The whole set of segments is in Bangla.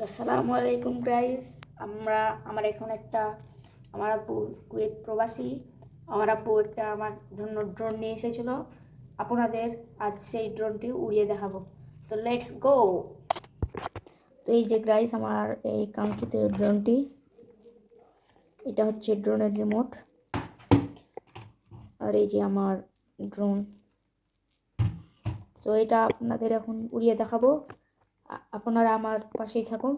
আসসালামু আলাইকুম গাইস। আমার এখন একটা আমার আব্বু কুয়েত প্রবাসী। আমার আব্বু একটা আমার জন্য ড্রোন নিয়ে এসেছিল। আপনাদের আজ সেই ড্রোনটি উড়িয়ে দেখাবো। তো লেটস গো। তো এই যে গাইস, আমার এই কাঙ্ক্ষিত ড্রোনটি, এটা হচ্ছে ড্রোনের রিমোট। আর এই যে আমার ড্রোন। তো এটা আপনাদের এখন উড়িয়ে দেখাবো, আপনারা আমার পাশেই থাকুন।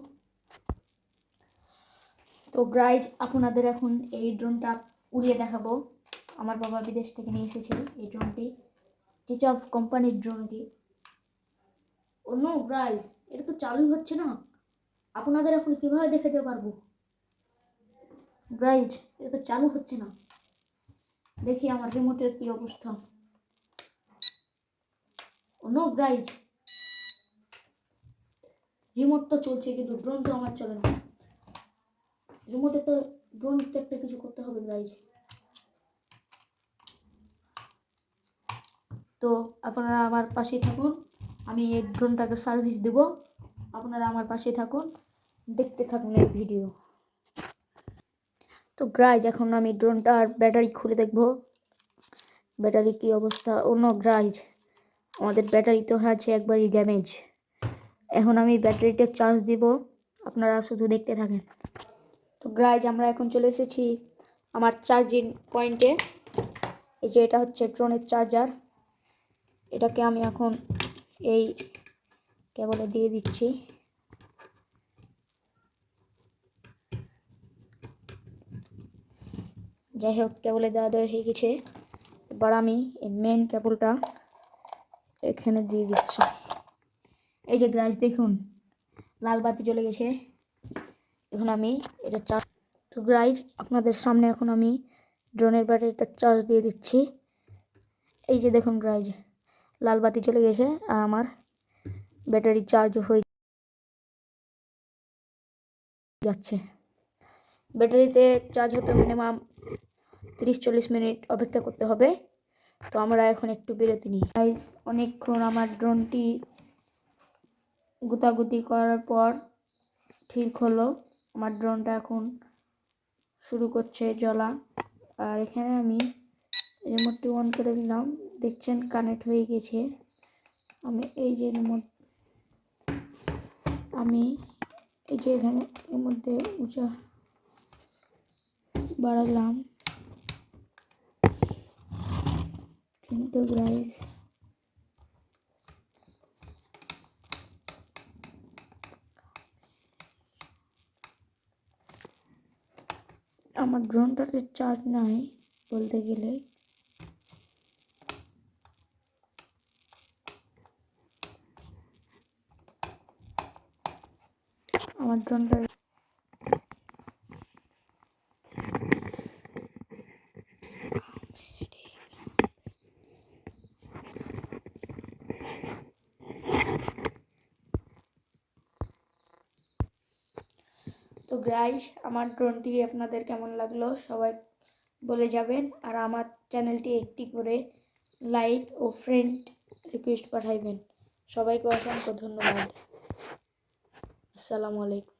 তো গাইজ, আপনাদের এখন এই ড্রোনটা উড়িয়ে দেখাবো। আমার বাবা বিদেশ থেকে নিয়ে এসেছে এই ড্রোনটি, টিচার কোম্পানির ড্রোনটি। ও নো গাইজ, এটা তো চালুই হচ্ছে না। আপনাদের এখন কিভাবে দেখাতে পারবো গাইজ? এটা তো চালু হচ্ছে না। দেখি আমার রিমোটের কি অবস্থা। ও নো গাইজ, রিমোট তো চলছে কিন্তু ড্রোন তো আমার চলে না। রিমোটে তো ড্রোন তো একটা কিছু করতে হবে গাইজ। তো আপনারা আমার পাশেই থাকুন, আমি এই ড্রোনটাকে সার্ভিস দেব। আপনারা আমার পাশে থাকুন, দেখতে থাকুন এই ভিডিও। তো গাইজ, এখন আমি ড্রোনটার ব্যাটারি খুলে দেখব ব্যাটারি কি অবস্থা। অন্য গাইজ, আমাদের ব্যাটারি তো আছে একবারই ড্যামেজ। এখন আমি ব্যাটারিটা চার্জ দিব, আপনারা শুধু দেখতে থাকেন। তো গাইজ, আমরা এখন চলে এসেছি আমার চার্জিং পয়েন্টে। এই যে এটা হচ্ছে ড্রোনের চার্জার। এটাকে আমি এখন এই কেবলে দিয়ে দিচ্ছি। যাই হোক, কেবলে দেওয়া হয়ে গেছে। এবার আমি এই মেন কেবলটা এখানে দিয়ে দিচ্ছি। এই যে গাইজ দেখুন, লাল বাতি জ্বলে গেছে। এখন আমি এটা চার্জ। তো গাইজ, আপনাদের সামনে এখন আমি ড্রোনের ব্যাটারিটা চার্জ দিয়ে দিচ্ছি। এই যে দেখুন গাইজ, লাল বাতি চলে গেছে আর আমার ব্যাটারি চার্জ হয়ে যাচ্ছে। ব্যাটারিতে চার্জ হতে মিনিমাম 30-40 মিনিট অপেক্ষা করতে হবে। তো আমরা এখন একটু বিরতি নিই। গাইজ, অনেকক্ষণ আমার ড্রোনটি গুতাগুতি করার পর ঠিক হলো। আমার ড্রোনটা এখন শুরু করছে জ্বলা। আর এখানে আমি রিমোটটি অন করে দিলাম, দেখছেন কানেক্ট হয়ে গেছে। আমি এই যে রিমোট, আমি এই যে এখানে এর মধ্যে উঁচা বাড়ালাম, কিন্তু গাইজ আমার ড্রোনটাতে চার্জ নাই বলতে গেলে। আমার ড্রোনটা তো গাইস, আমার ড্রোনটি আপনাদের কেমন লাগলো সবাই বলে যাবেন। আর আমার চ্যানেলটি একটি করে লাইক ও ফ্রেন্ড রিকোয়েস্ট পাঠাইবেন। সবাইকে অসংখ্য ধন্যবাদ। আসসালামু আলাইকুম।